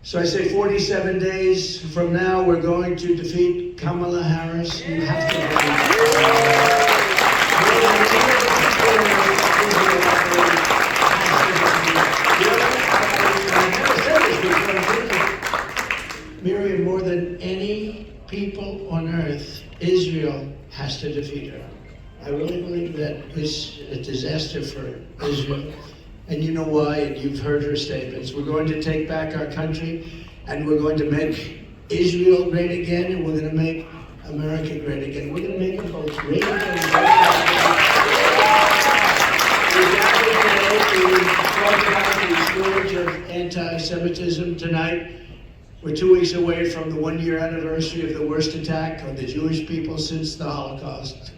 So I say 47 days from now, we're going to defeat Kamala Harris. You have to Miriam, more than any people on earth, Israel has to defeat her. I really believe that is a disaster for Israel. And you know why, and you've heard her statements. We're going to take back our country, and we're going to make Israel great again, and we're going to make America great again. We're going to make them both great again. We talk about the scourge of anti-Semitism tonight. We're 2 weeks away from the one-year anniversary of the worst attack on the Jewish people since the Holocaust.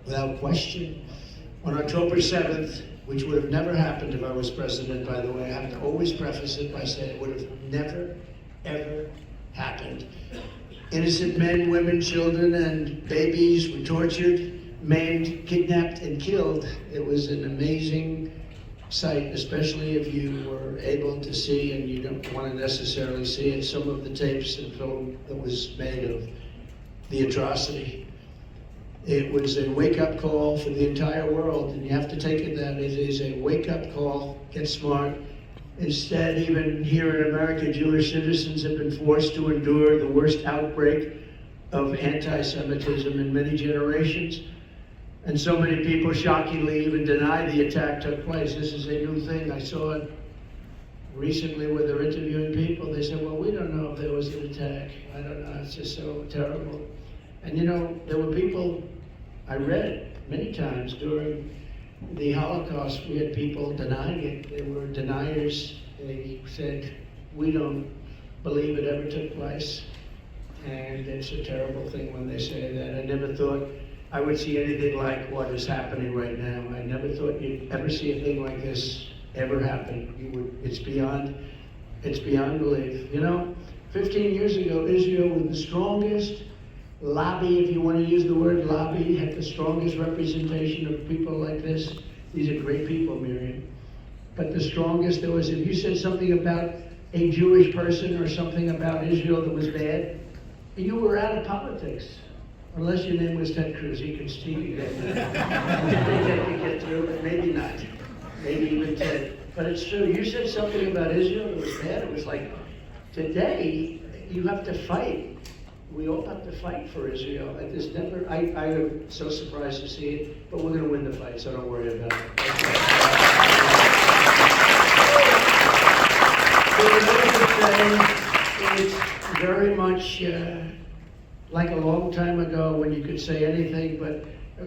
Without question, on October 7th, which would have never happened if I was president, by the way. I have to always preface it by saying it would have never, ever happened. Innocent men, women, children, and babies were tortured, maimed, kidnapped, and killed. It was an amazing sight, especially if you were able to see, and you don't want to necessarily see it, some of the tapes and film that was made of the atrocity. It was a wake-up call for the entire world, and you have to take it that it is a wake-up call. Get smart. Instead, even here in America, Jewish citizens have been forced to endure the worst outbreak of anti-Semitism in many generations. And so many people shockingly even deny the attack took place. This is a new thing. I saw it recently where they're interviewing people. They said, well, we don't know if there was an attack. I don't know. It's just so terrible. And you know, there were people I read many times during the Holocaust, we had people denying it. They were deniers. They said, we don't believe it ever took place. And it's a terrible thing when they say that. I never thought I would see anything like what is happening right now. I never thought you'd ever see a thing like this ever happen. It's beyond belief. You know, 15 years ago, Israel was the strongest lobby, if you want to use the word lobby, had the strongest representation of people like this. These are great people, Miriam. But the strongest there was, if you said something about a Jewish person or something about Israel that was bad, you were out of politics. Unless your name was Ted Cruz, he could get through, but maybe not. Maybe even Ted. But it's true. You said something about Israel that was bad. It was like, today, you have to fight. We all have to fight for Israel. I am so surprised to see it, but we're going to win the fight, so don't worry about it. It's very much like a long time ago when you could say anything, but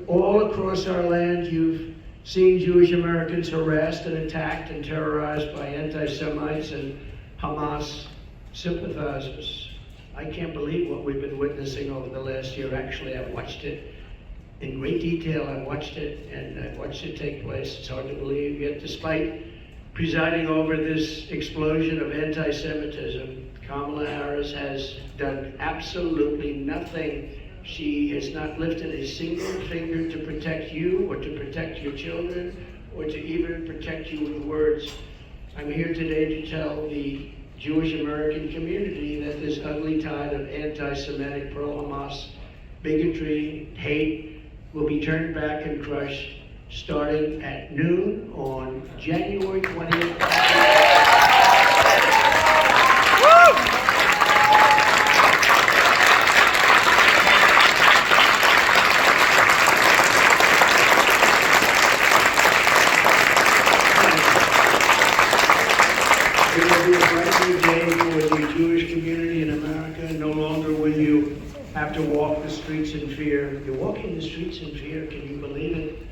all across our land you've seen Jewish Americans harassed and attacked and terrorized by anti-Semites and Hamas sympathizers. I can't believe what we've been witnessing over the last year. Actually, I've watched it in great detail. I've watched it, and I've watched it take place. It's hard to believe, yet despite presiding over this explosion of anti-Semitism, Kamala Harris has done absolutely nothing. She has not lifted a single finger to protect you or to protect your children or to even protect you with words. I'm here today to tell the Jewish American community that this ugly tide of anti-Semitic, pro-Hamas bigotry, hate will be turned back and crushed starting at noon on January 20th. It will be a bright new day for the Jewish community in America. No longer will you have to walk the streets in fear. You're walking the streets in fear, can you believe it?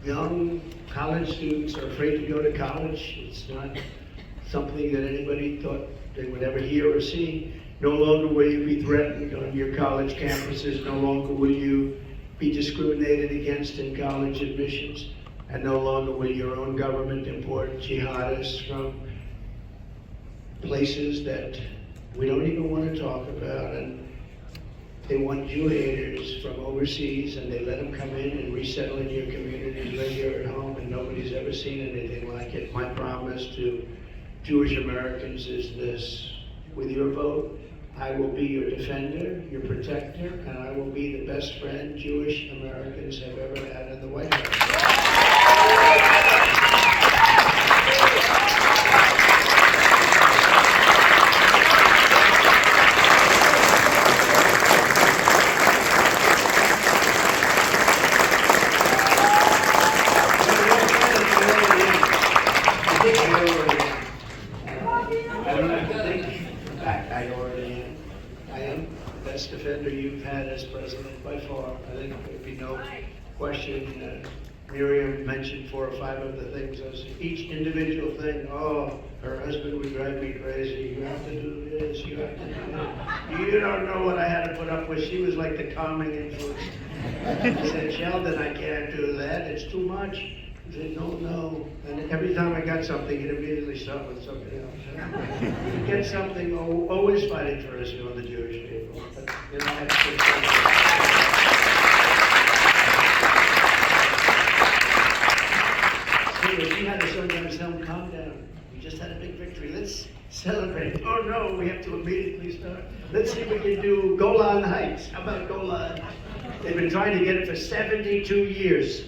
Young college students are afraid to go to college. It's not something that anybody thought they would ever hear or see. No longer will you be threatened on your college campuses. No longer will you be discriminated against in college admissions. And no longer will your own government import jihadists from places that we don't even want to talk about. And they want Jew haters from overseas, and they let them come in and resettle in your communities right here at home, and nobody's ever seen anything like it. My promise to Jewish Americans is this. With your vote, I will be your defender, your protector, and I will be the best friend Jewish Americans have ever had in the White House. Defender you've had as president by far. I think there'd be no question. Miriam mentioned 4 or 5 of the things. Each individual thing, oh, her husband would drive me crazy. You have to do this, you have to do that. You don't know what I had to put up with. She was like the calming influence. I said, Sheldon, I can't do that. It's too much. He said, no. And every time I got something, he'd immediately stop with something else. You get something, always fighting for us, the Jewish people. But, we had to sometimes tell them, calm down. We just had a big victory. Let's celebrate. Oh no, we have to immediately start. Let's see if we can do Golan Heights. How about Golan? They've been trying to get it for 72 years.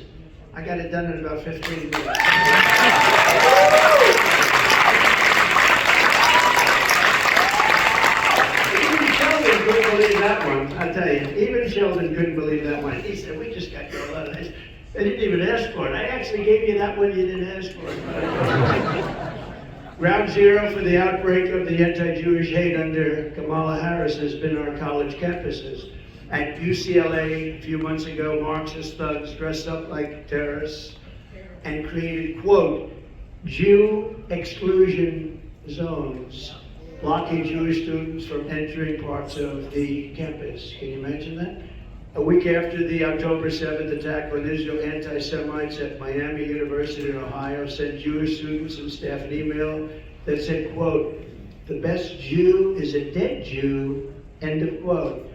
I got it done in about 15 minutes. Even Sheldon couldn't believe that one, I tell you. Even Sheldon couldn't believe that one. He said, we just got Golan Heights. They didn't even ask for it. I actually gave you that one you didn't ask for. Ground zero for the outbreak of the anti-Jewish hate under Kamala Harris has been our college campuses. At UCLA a few months ago, Marxist thugs dressed up like terrorists and created, quote, Jew exclusion zones, blocking Jewish students from entering parts of the campus. Can you imagine that? A week after the October 7th attack on Israel, anti-Semites at Miami University in Ohio sent Jewish students and staff an email that said, quote, the best Jew is a dead Jew, end of quote.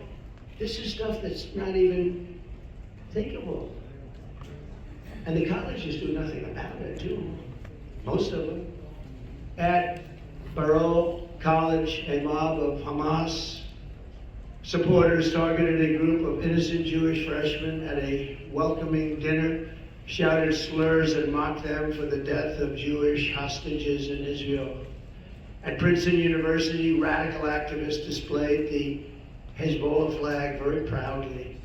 This is stuff that's not even thinkable. And the colleges do nothing about it, too. Most of them. At Baruch College, a mob of Hamas supporters targeted a group of innocent Jewish freshmen at a welcoming dinner, shouted slurs and mocked them for the death of Jewish hostages in Israel. At Princeton University, radical activists displayed the Hezbollah flag very proudly.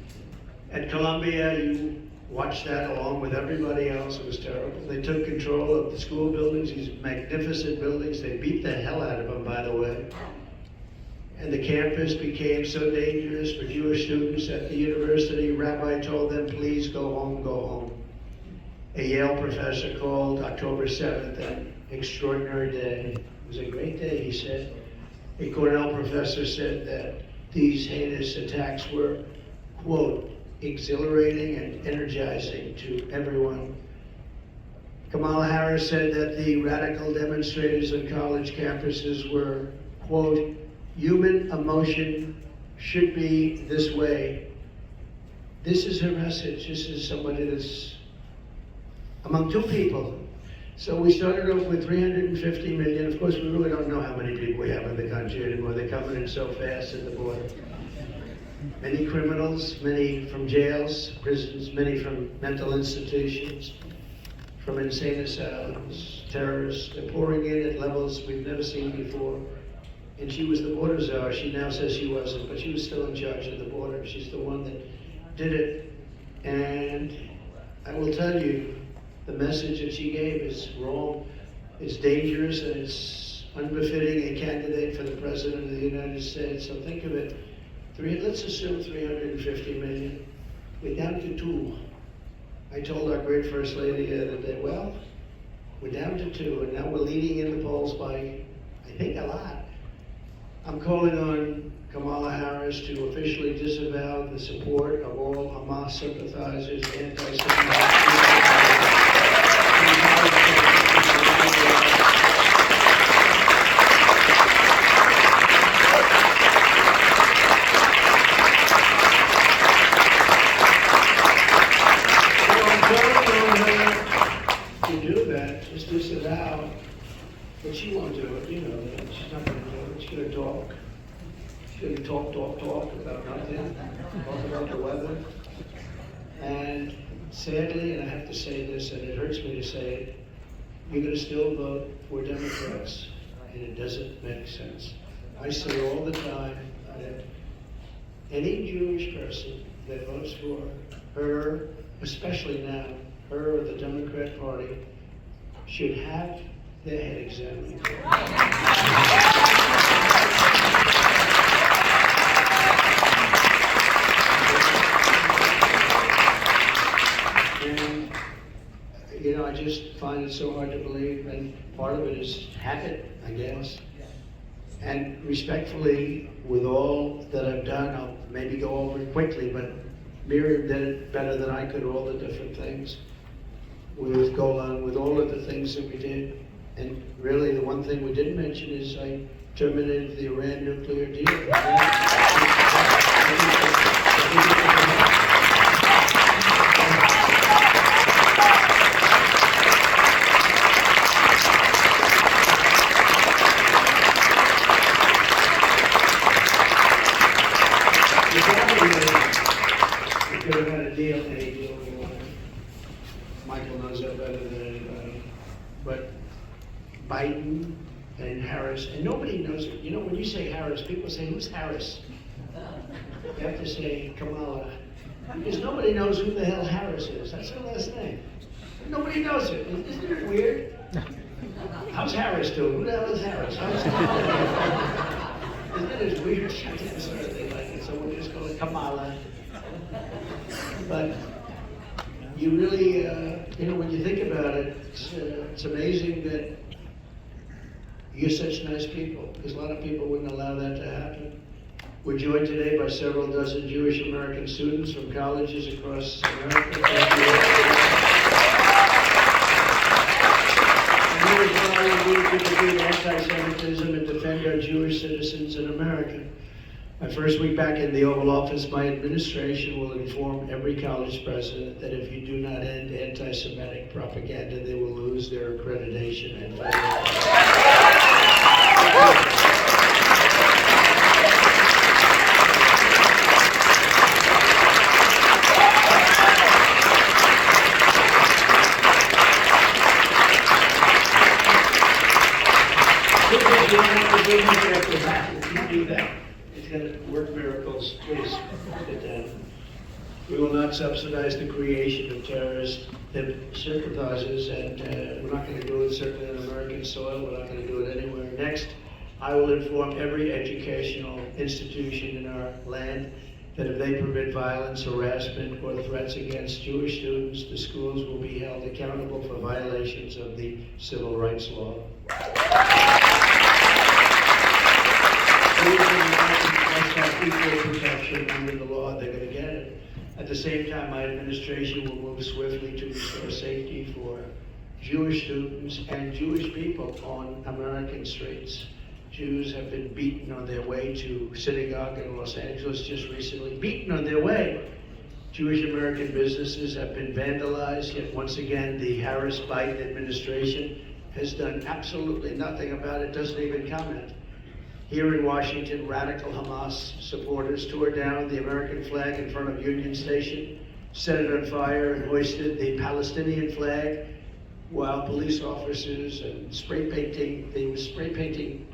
At Columbia, you watched that along with everybody else. It was terrible. They took control of the school buildings, these magnificent buildings. They beat the hell out of them, by the way. And the campus became so dangerous for Jewish students at the university, Rabbi told them, please go home, go home. A Yale professor called October 7th an extraordinary day. It was a great day, he said. A Cornell professor said that these heinous attacks were, quote, exhilarating and energizing to everyone. Kamala Harris said that the radical demonstrators on college campuses were, quote, human emotion should be this way. This is her message. This is somebody that's among 2 people. So we started off with 350 million. Of course, we really don't know how many people we have in the country anymore. They're coming in so fast at the border. Many criminals, many from jails, prisons, many from mental institutions, from insane asylums, terrorists. They're pouring in at levels we've never seen before. And she was the border czar. She now says she wasn't, but she was still in charge of the border. She's the one that did it. And I will tell you, the message that she gave is wrong, it's dangerous, and it's unbefitting a candidate for the President of the United States. So think of it, let's assume 350 million. We're down to 2. I told our great First Lady the other day, well, we're down to 2, and now we're leading in the polls by, I think, a lot. I'm calling on Kamala Harris to officially disavow the support of all Hamas sympathizers, anti-Semitism. To do that, just disavow, but she won't do gonna talk. She's gonna talk about nothing, talk about the weather. And sadly, and I have to say this, and it hurts me to say it, you're gonna still vote for Democrats, and it doesn't make sense. I say all the time that any Jewish person that votes for her, especially now, her or the Democrat Party, should have their head examined. And, you know, I just find it so hard to believe, and part of it is habit, I guess. And respectfully, with all that I've done, I'll maybe go over it quickly, but Miriam did it better than I could, all the different things. With Golan, with all of the things that we did. And really, the one thing we didn't mention is I terminated the Iran nuclear deal. We could have had a deal, any deal we wanted. Michael knows that better than anybody. But Biden and Harris, and nobody knows it. You know, when you say Harris, people say, who's Harris? You have to say Kamala. Because nobody knows who the hell Harris is. That's her last name. Nobody knows it. Isn't it weird? How's Harris doing? Who the hell is Harris? How's Kamala? Isn't it as weird? I can't sort of think like it, so we'll just call it Kamala. But you really, you know, when you think about it, it's amazing that you're such nice people, because a lot of people wouldn't allow that to happen. We're joined today by several dozen Jewish American students from colleges across America. And we are to defeat anti-Semitism and defend our Jewish citizens in America. My first week back in the Oval Office, my administration will inform every college president that if you do not end anti-Semitic propaganda, they will lose their accreditation and It's going to work miracles. Please sit down. We will not subsidize the creation of terrorist sympathizers, and we're not going to do it certainly on American soil. We're not going to do it anywhere. Next, I will inform every educational institution in our land that if they permit violence, harassment, or threats against Jewish students, the schools will be held accountable for violations of the civil rights law. Equal protection under the law, they're going to get it. At the same time, my administration will move swiftly to restore safety for Jewish students and Jewish people on American streets. Jews have been beaten on their way to synagogue in Los Angeles just recently, beaten on their way. Jewish American businesses have been vandalized, yet once again, the Harris-Biden administration has done absolutely nothing about it, doesn't even comment. Here in Washington, radical Hamas supporters tore down the American flag in front of Union Station, set it on fire, and hoisted the Palestinian flag, while police officers and they were spray painting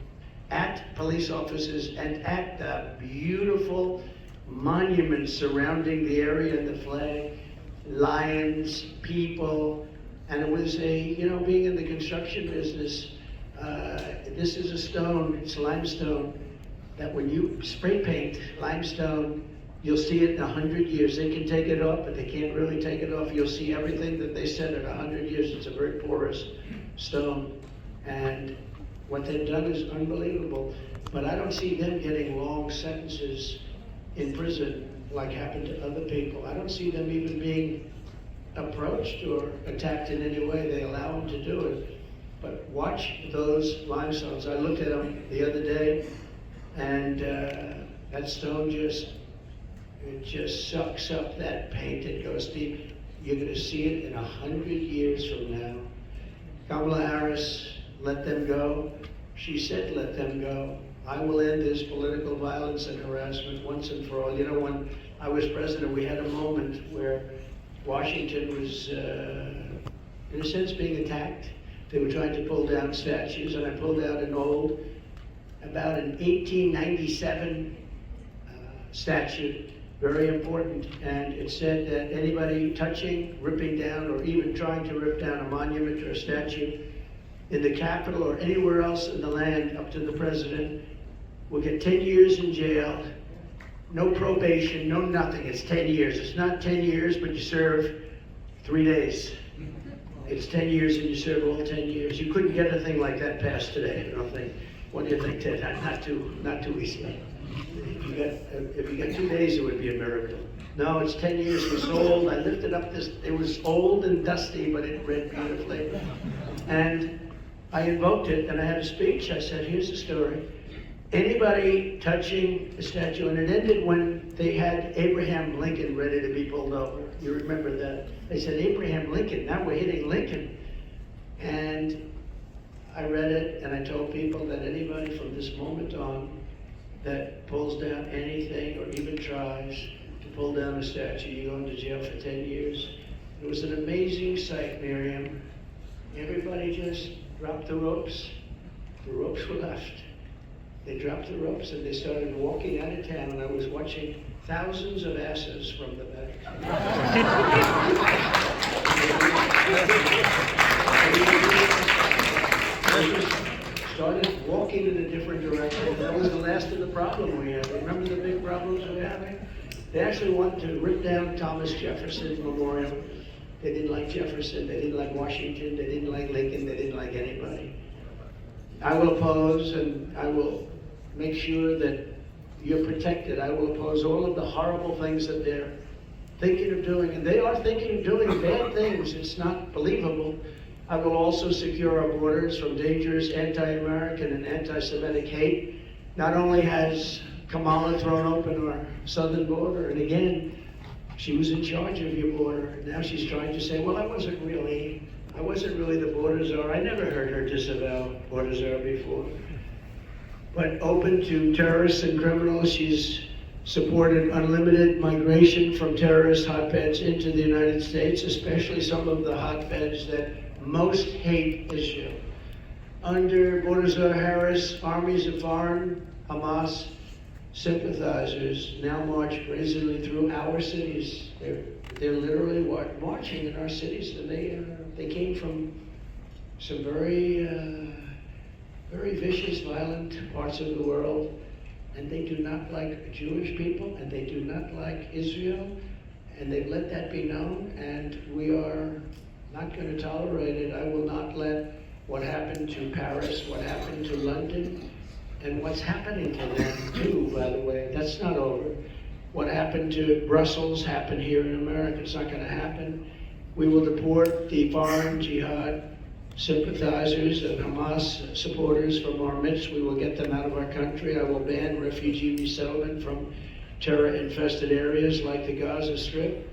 at police officers and at the beautiful monuments surrounding the area and the flag, lions, people, and it was being in the construction business, this is a stone, it's limestone, that when you spray paint limestone, you'll see it in 100 years. They can take it off, but they can't really take it off. You'll see everything that they said in 100 years. It's a very porous stone. And what they've done is unbelievable. But I don't see them getting long sentences in prison like happened to other people. I don't see them even being approached or attacked in any way. They allow them to do it. But watch those limestones. I looked at them the other day, and that stone just sucks up that paint. It goes deep. You're going to see it in 100 years from now. Kamala Harris, let them go. She said let them go. I will end this political violence and harassment once and for all. You know, when I was president, we had a moment where Washington was, in a sense, being attacked. They were trying to pull down statues, and I pulled out about an 1897 statute, very important, and it said that anybody touching, ripping down, or even trying to rip down a monument or a statue in the Capitol or anywhere else in the land up to the president will get 10 years in jail, no probation, no nothing. It's 10 years. It's not 10 years, but you serve 3 days. It's 10 years and you serve all 10 years. You couldn't get a thing like that passed today, I don't think. What do you think, Ted? Not too easily. If you got 2 days, it would be a miracle. No, it's 10 years. It was old. I lifted up this. It was old and dusty, but it read beautifully. And I invoked it, and I had a speech. I said, here's the story. Anybody touching a statue, and it ended when they had Abraham Lincoln ready to be pulled over. You remember that? They said, Abraham Lincoln, now we're hitting Lincoln. And I read it, and I told people that anybody from this moment on that pulls down anything or even tries to pull down a statue, you're going to jail for 10 years. It was an amazing sight, Miriam. Everybody just dropped the ropes. The ropes were left. They dropped the ropes and they started walking out of town, and I was watching thousands of asses from the back. They just started walking in a different direction. That was the last of the problem we had. Remember the big problems we were having? They actually wanted to rip down Thomas Jefferson Memorial. They didn't like Jefferson, they didn't like Washington, they didn't like Lincoln, they didn't like anybody. I will oppose, and I will make sure that you're protected. I will oppose all of the horrible things that they're thinking of doing, and they are thinking of doing bad things. It's not believable. I will also secure our borders from dangerous anti-American and anti-Semitic hate. Not only has Kamala thrown open our southern border, and again, she was in charge of your border. Now she's trying to say, well, I wasn't really the border czar. I never heard her disavow border czar before. But open to terrorists and criminals, she's supported unlimited migration from terrorist hotbeds into the United States, especially some of the hotbeds that most hate Israel. Under border czar Harris, armies of foreign Hamas sympathizers now march brazenly through our cities. They're literally marching in our cities, and they came from some very vicious, violent parts of the world, and they do not like Jewish people, and they do not like Israel, and they've let that be known, and we are not going to tolerate it. I will not let what happened to Paris, what happened to London, and what's happening to them too, by the way. That's not over. What happened to Brussels happened here in America. It's not going to happen. We will deport the foreign jihad sympathizers and Hamas supporters from our midst. We will get them out of our country. I will ban refugee resettlement from terror-infested areas like the Gaza Strip.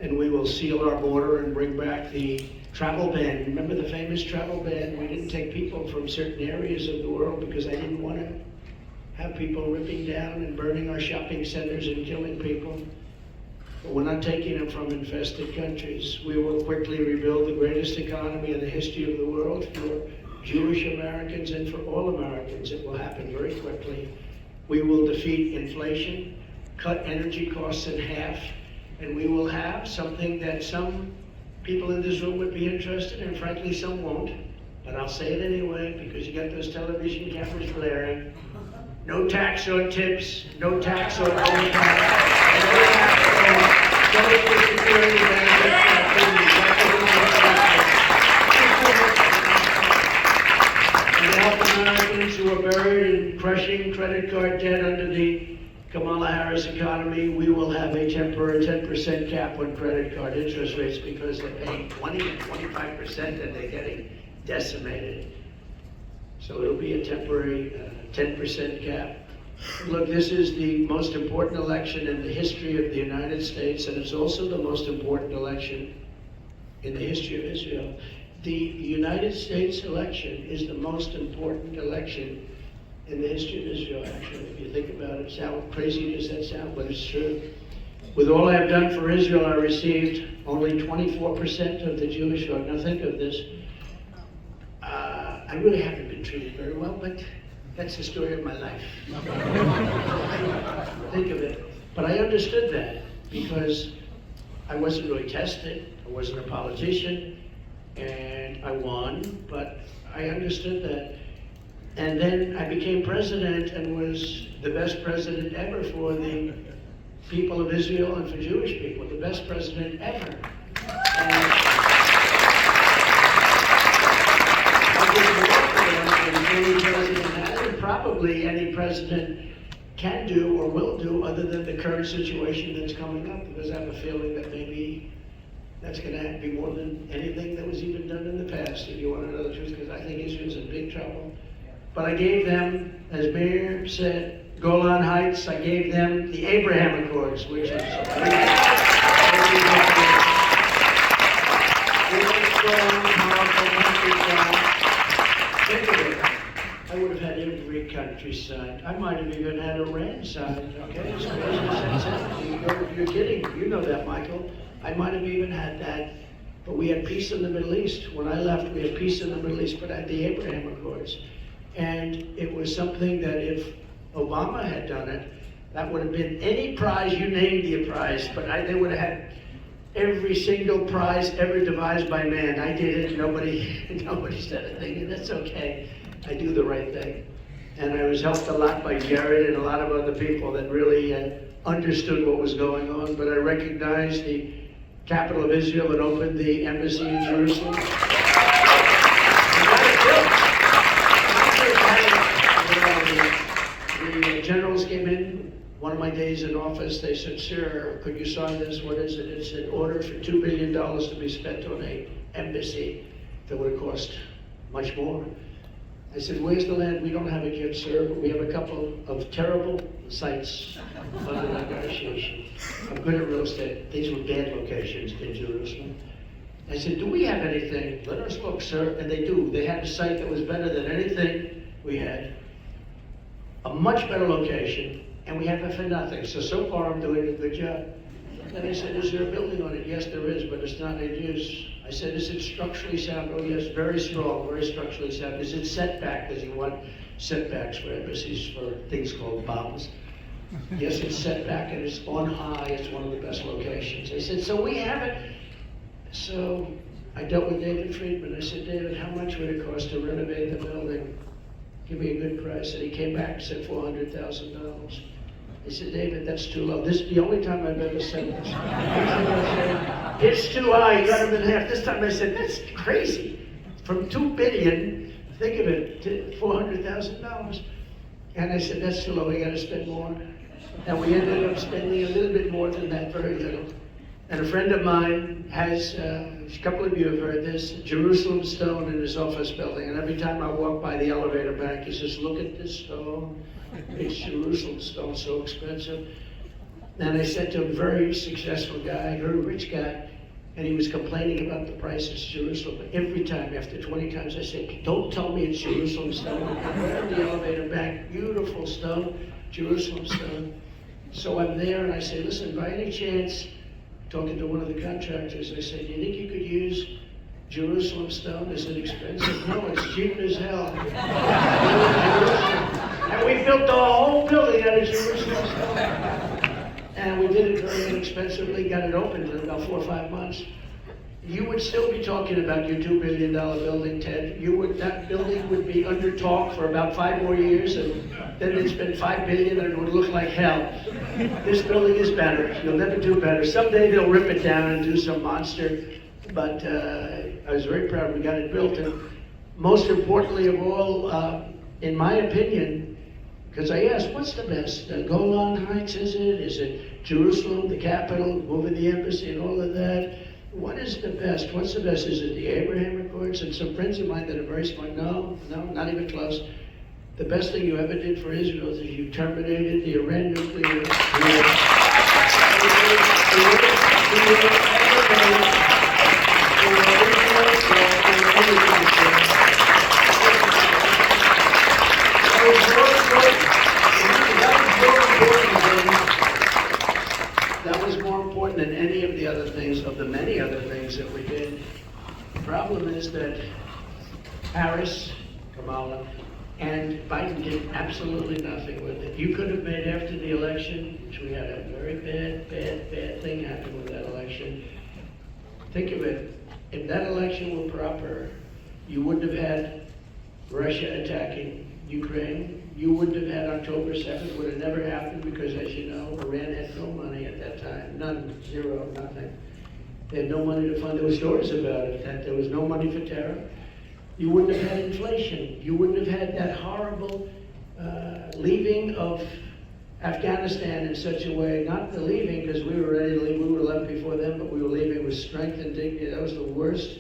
And we will seal our border and bring back the travel ban. Remember the famous travel ban? We didn't take people from certain areas of the world because I didn't want to have people ripping down and burning our shopping centers and killing people. But we're not taking them from infested countries. We will quickly rebuild the greatest economy in the history of the world for Jewish Americans and for all Americans. It will happen very quickly. We will defeat inflation, cut energy costs in half, and we will have something that some people in this room would be interested in, frankly some won't, but I'll say it anyway because you got those television cameras blaring. No tax on tips, no tax on overtime, no tax on Social Security benefits. And to help Americans who are buried in crushing credit card debt under the Kamala Harris economy, we will have a temporary 10% cap on credit card interest rates because they're paying 20 and 25% and they're getting decimated. So it'll be a temporary 10% cap. Look, this is the most important election in the history of the United States, and it's also the most important election in the history of Israel. The United States election is the most important election in the history of Israel, actually. If you think about it, how crazy does that sound? But it's true. With all I have done for Israel, I received only 24% of the Jewish vote. Now think of this. I really haven't been treated very well, but that's the story of my life. Think of it. But I understood that because I wasn't really tested. I wasn't a politician, and I won, but I understood that. And then I became president and was the best president ever for the people of Israel and for Jewish people, the best president ever. And any president has, and probably any president can do or will do, other than the current situation that's coming up, because I have a feeling that maybe that's going to be more than anything that was even done in the past, if you want to know the truth, because I think Israel's in big trouble. But I gave them, as Mayor said, Golan Heights. I gave them the Abraham Accords, which is think of it. I would have had every country signed. I might have even had Iran signed, okay? As crazy as that sounds. You're kidding. You know that, Michael. I might have even had that. But we had peace in the Middle East. When I left, we had peace in the Middle East, but I had the Abraham Accords. And it was something that if Obama had done it, that would have been any prize, you named the prize, but they would have had every single prize ever devised by man. I did it, nobody said a thing, and that's okay. I do the right thing. And I was helped a lot by Jared and a lot of other people that really understood what was going on, but I recognized the capital of Israel and opened the embassy in Jerusalem. The generals came in, one of my days in office, they said, "Sir, could you sign this? What is it?" It's an order for $2 billion to be spent on an embassy that would have cost much more. I said, "Where's the land?" "We don't have it yet, sir, but we have a couple of terrible sites under negotiation. I'm good at real estate." These were bad locations in Jerusalem. I said, "Do we have anything? Let us look, sir." And they do. They had a site that was better than anything we had. A much better location, and we have it for nothing. So far I'm doing a good job. And they said, "Is there a building on it?" "Yes, there is, but it's not in use." I said, "Is it structurally sound?" "Oh yes, very strong, very structurally sound." "Is it setback?" Because you want setbacks for embassies for things called bombs. "Yes, it's setback, and it's on high. It's one of the best locations." I said, "So we have it." So I dealt with David Friedman. I said, "David, how much would it cost to renovate the building? Give me a good price." And he came back and said $400,000. I said, "David, that's too low." This is the only time I've ever said this. "It's too high, you got him in half." This time I said, "That's crazy. From $2 billion, think of it, to $400,000. And I said, "That's too low, we gotta spend more." And we ended up spending a little bit more than that, very little. And a friend of mine has, a couple of you have heard this, Jerusalem stone in his office building. And every time I walk by the elevator bank, he says, "Look at this stone. It's Jerusalem stone, so expensive." And I said to him, very successful guy, very rich guy, and he was complaining about the prices of Jerusalem. But every time, after 20 times, I said, "Don't tell me it's Jerusalem stone." And we're at the elevator bank, beautiful stone, Jerusalem stone. So I'm there and I say, "Listen, by any chance," talking to one of the contractors, I said, "Do you think you could use Jerusalem stone? Is it expensive?" "No, it's cheap as hell." And we built the whole building out of Jerusalem stone. And we did it very inexpensively, got it open in about 4 or 5 months. You would still be talking about your $2 billion building, Ted. That building would be under talk for about 5 more years, and then it'd spend $5 billion and it would look like hell. This building is better. You'll never do better. Someday they'll rip it down and do some monster, but I was very proud we got it built. And most importantly of all, in my opinion, because I asked, what's the best? Golan Heights, is it? Is it Jerusalem, the capital, moving the embassy and all of that? What is the best? What's the best? Is it the Abraham Accords? And some friends of mine that are very smart, no, not even close. The best thing you ever did for Israel is you terminated the Iran nuclear war. problem is that Harris, Kamala, and Biden did absolutely nothing with it. You could have made after the election, which we had a very bad thing happen with that election. Think of it, if that election were proper, you wouldn't have had Russia attacking Ukraine. You wouldn't have had October 7th, would have never happened because, as you know, Iran had no money at that time. None, zero, nothing. They had no money to fund. There were stories about it, that there was no money for terror. You wouldn't have had inflation. You wouldn't have had that horrible leaving of Afghanistan in such a way, not the leaving because we were ready to leave, we would have left before them, but we were leaving with strength and dignity. That was the worst.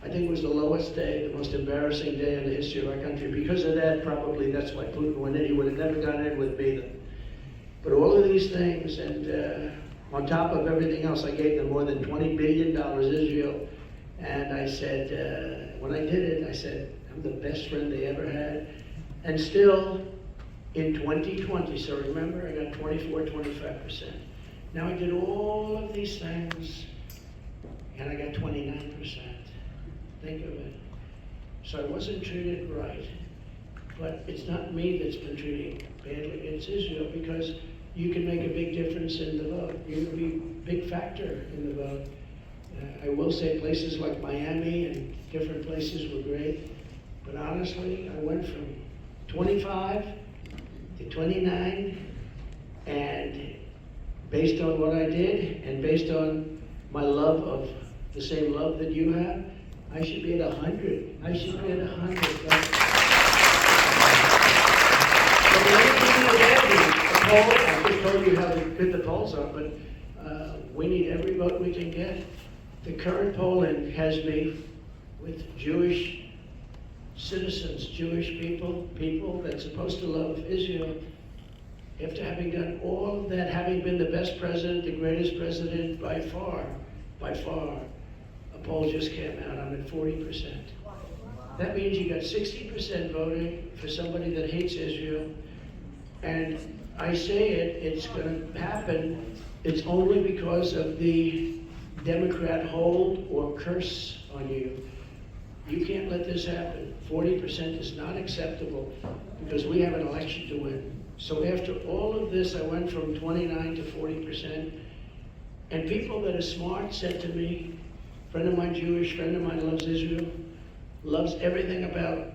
I think it was the lowest day, the most embarrassing day in the history of our country. Because of that, probably that's why Putin went in. He would have never gone in with me then. But all of these things, and on top of everything else, I gave them more than $20 billion Israel. And I said, when I did it, I said, I'm the best friend they ever had. And still, in 2020, so remember, I got 25%. Now I did all of these things, and I got 29%. Think of it. So I wasn't treated right. But it's not me that's been treated badly, it's Israel, because you can make a big difference in the vote. You can be a big factor in the vote. I will say places like Miami and different places were great, but honestly, I went from 25 to 29, and based on what I did, and based on my love of the same love that you have, I should be at 100. I should be at 100. The poll, I just told you how good the polls are, but we need every vote we can get. The current polling has me with Jewish citizens, Jewish people that's supposed to love Israel. After having done all of that, having been the best president, the greatest president by far, a poll just came out, I'm at 40%. That means you got 60% voting for somebody that hates Israel. And I say it's going to happen. It's only because of the Democrat hold or curse on you. You can't let this happen. 40% is not acceptable because we have an election to win. So after all of this, I went from 29 to 40%. And people that are smart said to me, friend of mine, Jewish, friend of mine loves Israel, loves everything about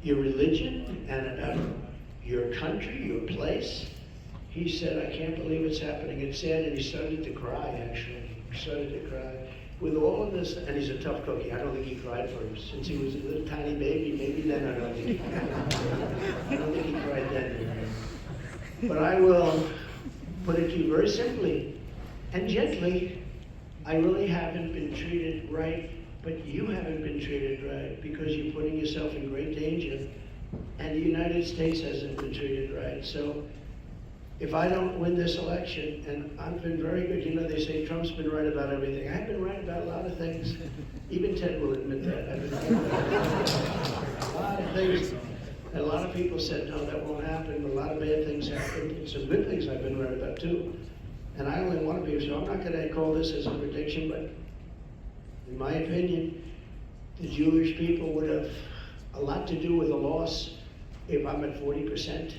your religion and about your country, your place. He said, I can't believe it's happening. It's sad, and he started to cry, actually. He started to cry. With all of this, and he's a tough cookie. I don't think he cried for him. Since he was a little tiny baby, maybe then I don't think he cried. I don't think he cried then. But I will put it to you very simply and gently. I really haven't been treated right, but you haven't been treated right because you're putting yourself in great danger, and the United States hasn't been treated right. So if I don't win this election, and I've been very good, you know, they say Trump's been right about everything. I've been right about a lot of things. Even Ted will admit that. I've been right about a lot of things. And a lot of people said, no, that won't happen, but a lot of bad things happened. And some good things I've been right about too. And I only want to be, so I'm not going to call this as a prediction, but in my opinion, the Jewish people would have a lot to do with the loss if I'm at 40%.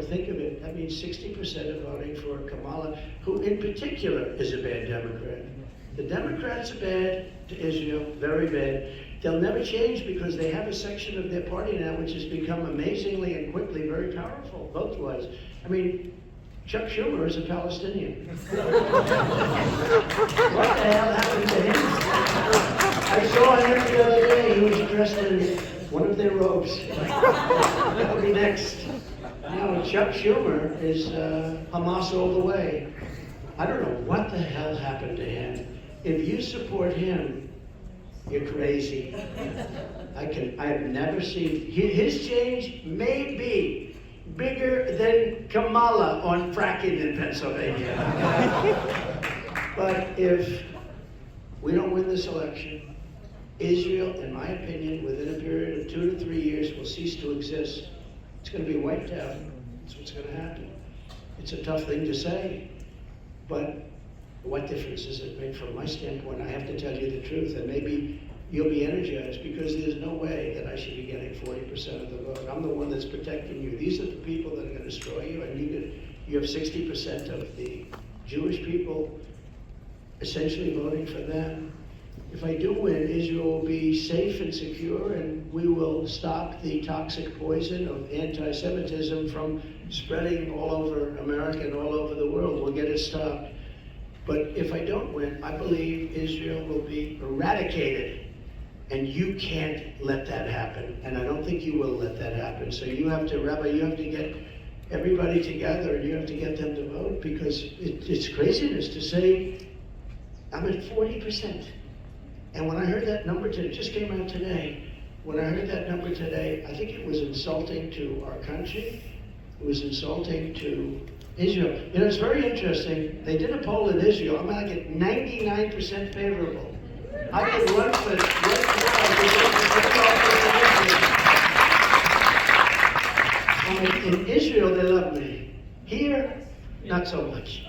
Think of it, that means 60% are voting for Kamala, who in particular is a bad Democrat. The Democrats are bad to Israel, very bad. They'll never change because they have a section of their party now which has become amazingly and quickly very powerful, vote-wise. I mean, Chuck Schumer is a Palestinian. What the hell happened to him? I saw him the other day, he was dressed in one of their robes. That'll be next. Now, Chuck Schumer is Hamas all the way. I don't know what the hell happened to him. If you support him, you're crazy. I have never seen, his change may be bigger than Kamala on fracking in Pennsylvania. But if we don't win this election, Israel, in my opinion, within a period of 2 to 3 years, will cease to exist. It's going to be wiped out. That's what's going to happen. It's a tough thing to say, but what difference does it make? From my standpoint, I have to tell you the truth, and maybe you'll be energized, because there's no way that I should be getting 40% of the vote. I'm the one that's protecting you. These are the people that are going to destroy you, and you have 60% of the Jewish people essentially voting for them. If I do win, Israel will be safe and secure, and we will stop the toxic poison of anti-Semitism from spreading all over America and all over the world. We'll get it stopped. But if I don't win, I believe Israel will be eradicated, and you can't let that happen. And I don't think you will let that happen. So you have to, Rabbi, you have to get everybody together, and you have to get them to vote, because it's craziness to say, I'm at 40%. And when I heard that number today, it just came out today, when I heard that number today, I think it was insulting to our country. It was insulting to Israel. You know, it's very interesting. They did a poll in Israel. I'm like at 99% favorable. I could run for in Israel, they love me. Here, not so much.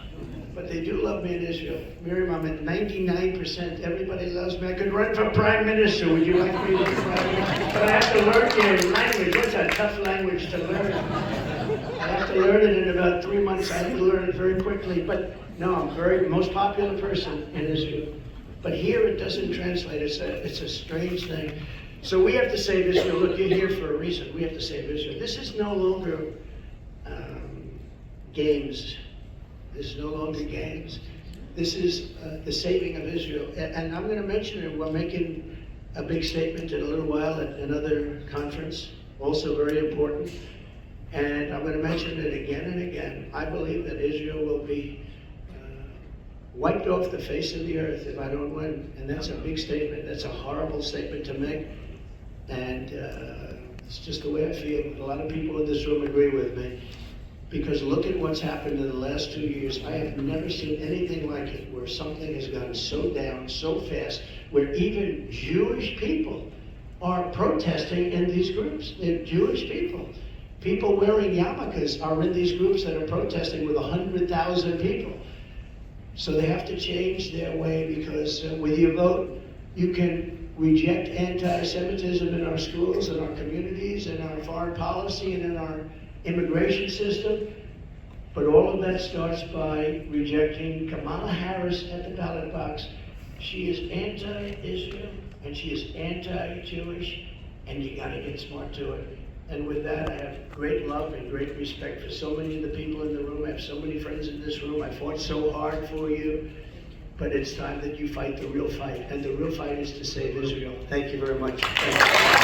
But they do love me in Israel. Miriam, I'm at 99%. Everybody loves me. I could run for prime minister. Would you like me to be prime minister? But I have to learn your language. What's a tough language to learn? I have to learn it in about 3 months. I have to learn it very quickly. But no, I'm the most popular person in Israel. But here it doesn't translate. It's a strange thing. So we have to save Israel. Look, you're here for a reason. We have to save Israel. This is no longer games. This is no longer games. This is the saving of Israel. And I'm going to mention it. We're making a big statement in a little while at another conference, also very important. And I'm going to mention it again and again. I believe that Israel will be wiped off the face of the earth if I don't win. And that's a big statement. That's a horrible statement to make. And it's just the way I feel. A lot of people in this room agree with me. Because look at what's happened in the last 2 years. I have never seen anything like it, where something has gone so down so fast, where even Jewish people are protesting in these groups. They're Jewish people. People wearing yarmulkes are in these groups that are protesting with 100,000 people. So they have to change their way, because with your vote, you can reject anti-Semitism in our schools, in our communities, in our foreign policy, and in our immigration system. But all of that starts by rejecting Kamala Harris at the ballot box. She is anti-Israel, and she is anti-Jewish, and you gotta get smart to it. And with that, I have great love and great respect for so many of the people in the room. I have so many friends in this room. I fought so hard for you. But it's time that you fight the real fight. And the real fight is to save Israel. Thank you very much. Thank you.